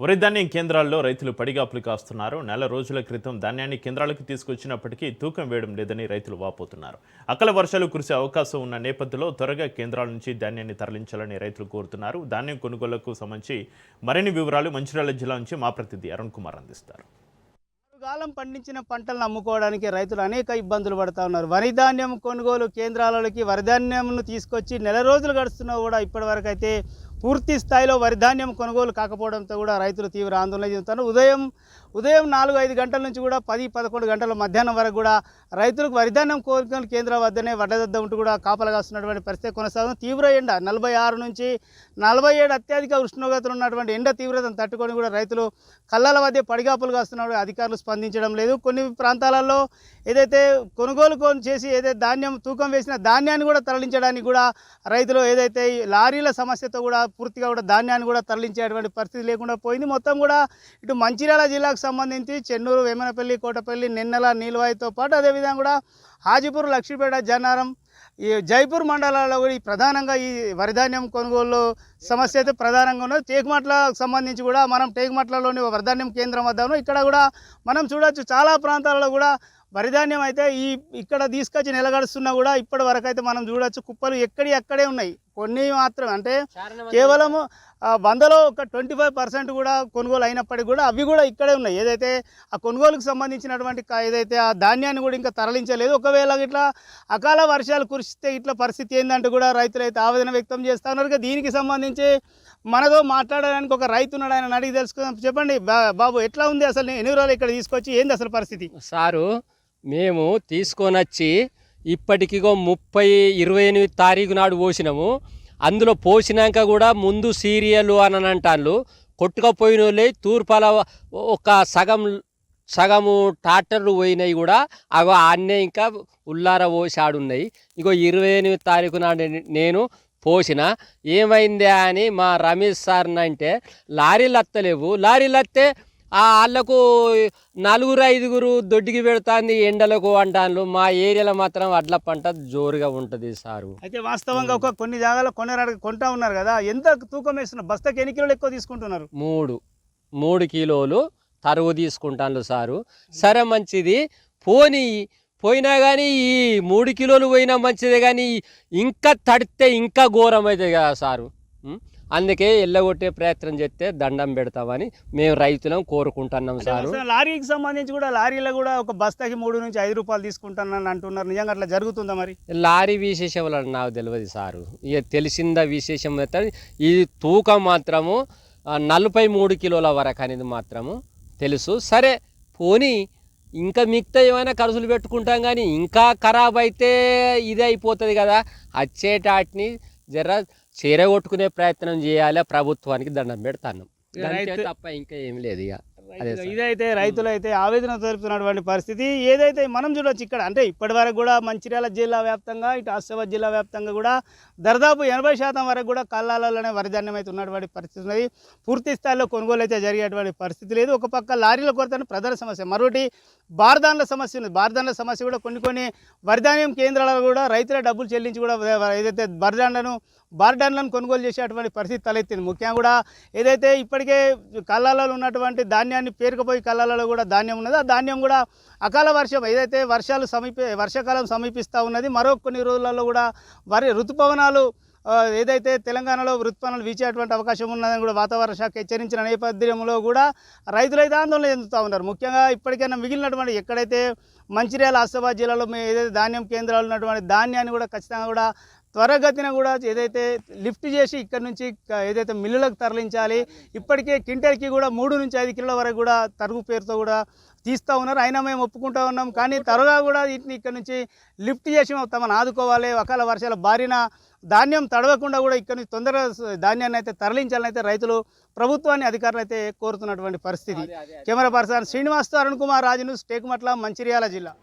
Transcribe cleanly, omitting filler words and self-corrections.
వరి ధాన్యం కేంద్రాల్లో రైతులు పడిగాపులు కాస్తున్నారు. నెల రోజుల క్రితం ధాన్యాన్ని కేంద్రాలకు తీసుకొచ్చినప్పటికీ తూకం వేయడం లేదని రైతులు వాపోతున్నారు. అకాల వర్షాలు కురిసే అవకాశం ఉన్న నేపథ్యంలో త్వరగా కేంద్రాల నుంచి ధాన్యాన్ని తరలించాలని రైతులు కోరుతున్నారు. ధాన్యం కొనుగోలుకు సంబంధించి మరిన్ని వివరాలు మంచిర్యాల జిల్లా నుంచి మా ప్రతినిధి అరుణ్ కుమార్ అందిస్తారు. కాలం పండించిన పంటలను అమ్ముకోవడానికి రైతులు అనేక ఇబ్బందులు పడుతూ ఉన్నారు. వరి ధాన్యం కొనుగోలు కేంద్రాలకి వరి ధాన్యంను తీసుకొచ్చి నెల రోజులు గడుస్తున్నా కూడా ఇప్పటివరకు అయితే పూర్తి స్థాయిలో వరి ధాన్యం కొనుగోలు కాకపోవడంతో కూడా రైతులు తీవ్ర ఆందోళన చెందుతున్నారు. ఉదయం 4-5 గంటల నుంచి కూడా 10-11 గంటల మధ్యాహ్నం వరకు కూడా రైతులకు వరి ధాన్యం కొనుగోలు కేంద్రం వద్దనే వడ్డదద్ద ఉంటూ కూడా కాపలా కాస్తున్నటువంటి పరిస్థితి కొనసాగుతుంది. తీవ్ర ఎండ 46 నుంచి 47 అత్యధిక ఉష్ణోగ్రతలు ఉన్నటువంటి ఎండ తీవ్రతను తట్టుకొని కూడా రైతులు కళ్ళల మధ్య పడిగాపులు కాస్తున్న అధికారులు స్పందించడం లేదు. కొన్ని ప్రాంతాలలో ఏదైతే కొనుగోలు చేసి ఏదైతే ధాన్యం తూకం వేసిన ధాన్యాన్ని కూడా తరలించడానికి కూడా రైతులు ఏదైతే లారీల సమస్యతో కూడా పూర్తిగా కూడా ధాన్యాన్ని కూడా తరలించేటువంటి పరిస్థితి లేకుండా పోయింది. మొత్తం కూడా ఇటు మంచిర్యాల జిల్లాకు సంబంధించి చెన్నూరు, వేమనపల్లి, కోటపల్లి, నిన్నెల, నీల్వాయితో పాటు అదేవిధంగా కూడా హాజీపూర్, లక్ష్మీపేట, జన్నారం, ఈ జైపూర్ మండలాల్లో కూడా ప్రధానంగా ఈ వరిధాన్యం కొనుగోలు సమస్య అయితే ప్రధానంగా ఉన్నది. టేకుమట్లకు సంబంధించి కూడా మనం టేకుమట్లలోని వరిధాన్యం కేంద్రం వద్ద ఇక్కడ కూడా మనం చూడొచ్చు. చాలా ప్రాంతాలలో కూడా వరిధాన్యం అయితే ఇక్కడ తీసుకొచ్చి నిలగడుస్తున్నా కూడా ఇప్పటి వరకు అయితే మనం చూడొచ్చు కుప్పలు అక్కడే ఉన్నాయి. కొన్ని మాత్రం అంటే కేవలము 100లో ఒక 25% కూడా కొనుగోలు అయినప్పటికీ కూడా అవి కూడా ఇక్కడే ఉన్నాయి. ఏదైతే ఆ కొనుగోలుకు సంబంధించినటువంటి ఏదైతే ఆ ధాన్యాన్ని కూడా ఇంకా తరలించలేదు. ఒకవేళ ఇట్లా అకాల వర్షాలు కురిస్తే ఇట్లా పరిస్థితి ఏంటంటే కూడా రైతులు అయితే ఆవేదన వ్యక్తం చేస్తూ ఉన్నారు. దీనికి సంబంధించి మనతో మాట్లాడడానికి ఒక రైతు ఉన్నాడు, ఆయన అడిగి తెలుసుకుందాం. చెప్పండి బాబు, ఎట్లా ఉంది అసలు ఎన్ని రోజులు ఇక్కడ తీసుకొచ్చి ఏంది అసలు పరిస్థితి? సారు, మేము తీసుకొని వచ్చి ఇప్పటికిగో 28 తారీఖు నాడు పోసినాము. అందులో పోసినాక కూడా ముందు సీరియలు అని అంటాను. కొట్టుకపోయిన వాళ్ళే తూర్పాల ఒక సగము ట్రాక్టర్లు పోయినాయి కూడా అవి ఆన్నే ఇంకా ఉల్లార పోసి ఆడున్నాయి. ఇగో 28 తారీఖు నాడు నేను పోసిన ఏమైందే అని మా రమేష్ సార్ని అంటే లారీలు వస్తలేవు. లారీలు వస్తే వాళ్ళకు 4-5 దొడ్డికి పెడుతుంది ఎండలకు అంటాను. మా ఏరియాలో మాత్రం వడ్ల పంట జోరుగా ఉంటుంది సారు. అయితే వాస్తవంగా ఒక కొన్ని జాగాలో కొంటా ఉన్నారు కదా, ఎంత తూకం వేస్తున్నారు? బస్తాకి ఎన్ని కిలోలు ఎక్కువ తీసుకుంటున్నారు? 3 కిలోలు తరుగు తీసుకుంటాను సారు. సరే, మంచిది పోయినా కానీ ఈ 3 కిలోలు పోయినా మంచిదే, కానీ ఇంకా తడితే ఇంకా ఘోరం అవుతుంది కదా సారు. అందుకే ఎల్లగొట్టే ప్రయత్నం చేస్తే దండం పెడతామని మేము రైతులం కోరుకుంటున్నాం సారు. లారీకి సంబంధించి కూడా లారీలో కూడా ఒక బస్తాకి 3 నుంచి 5 రూపాయలు తీసుకుంటానని అంటున్నారు. నిజంగా అట్లా జరుగుతుందా? మరి లారీ విశేషం నాకు తెలియదు సారు. ఇక తెలిసిందా విశేషం అయితే ఈ తూకం మాత్రము 43 కిలోల వరకు అనేది మాత్రము తెలుసు. సరే పోనీ, ఇంకా మిగతా ఏమైనా ఖర్చులు పెట్టుకుంటాం, కానీ ఇంకా ఖరాబ్ అయితే ఇదే అయిపోతుంది కదా. వచ్చేటాటిని జర చేరగొట్టుకునే ప్రయత్నం చేయాలి. ప్రభుత్వానికి దండం పెడతాను తప్ప ఇంకా ఏం లేదు. ఇక ఇదైతే రైతులు అయితే ఆవేదన తెలుపుతున్నటువంటి పరిస్థితి. ఏదైతే మనం చూడవచ్చు ఇక్కడ, అంటే ఇప్పటి వరకు కూడా మంచిర్యాల జిల్లా వ్యాప్తంగా, ఇటు ఆసిఫాబాద్ జిల్లా వ్యాప్తంగా కూడా దాదాపు 80% వరకు కూడా కళ్ళాలలోనే వరిధాన్యం అయితే ఉన్నటువంటి పరిస్థితి ఉన్నది. పూర్తి స్థాయిలో కొనుగోలు అయితే జరిగేటువంటి పరిస్థితి లేదు. ఒక పక్క లారీల కొరత ప్రధాన సమస్య, మరొకటి బార్దాన్ల సమస్య ఉంది. బార్దాన్ల సమస్య కూడా కొన్ని వరిధాన్యం కేంద్రాలలో కూడా రైతుల డబ్బులు చెల్లించి కూడా ఏదైతే బార్డాన్లను కొనుగోలు చేసేటువంటి పరిస్థితి తలెత్తింది. ముఖ్యంగా కూడా ఏదైతే ఇప్పటికే కళ్ళాలలో ఉన్నటువంటి ధాన్యాన్ని పేరుకుపోయి కళ్ళాలలో కూడా ధాన్యం ఉన్నది. ఆ ధాన్యం కూడా అకాల వర్షం ఏదైతే వర్షాకాలం సమీపిస్తూ ఉన్నది. మరో కొన్ని రోజులలో కూడా ఋతుపవనాలు ఏదైతే తెలంగాణలో ఋతుపవనాలు వీచేటువంటి అవకాశం ఉన్నదని కూడా వాతావరణ శాఖ హెచ్చరించిన నేపథ్యంలో కూడా రైతులైతే ఆందోళన చెందుతూ ఉన్నారు. ముఖ్యంగా ఇప్పటికైనా మిగిలినటువంటి ఎక్కడైతే మంచిర్యాల, ఆసిఫాబాద్ జిల్లాలో ఏదైతే ధాన్యం కేంద్రాలు ఉన్నటువంటి ధాన్యాన్ని కూడా ఖచ్చితంగా కూడా త్వరగతిన కూడా ఏదైతే లిఫ్ట్ చేసి ఇక్కడ నుంచి ఏదైతే మిల్లులకు తరలించాలి. ఇప్పటికే క్వింటల్కి కూడా 3 నుంచి 5 కిలోల వరకు కూడా తరుగు పేరుతో కూడా తీస్తూ ఉన్నారు. అయినా మేము ఒప్పుకుంటూ ఉన్నాం, కానీ త్వరగా కూడా వీటిని ఇక్కడ నుంచి లిఫ్ట్ చేసి తమను ఆదుకోవాలి. అకాల వర్షాల బారిన ధాన్యం తడవకుండా కూడా ఇక్కడ నుంచి తొందరగా ధాన్యాన్ని అయితే తరలించాలని అయితే రైతులు ప్రభుత్వాన్ని, అధికారులు అయితే కోరుతున్నటువంటి పరిస్థితి. కెమెరా పర్సన్ శ్రీనివాస్తో అరుణ్ కుమార్, రాజు న్యూస్, టేకుమట్ల, మంచిర్యాల జిల్లా.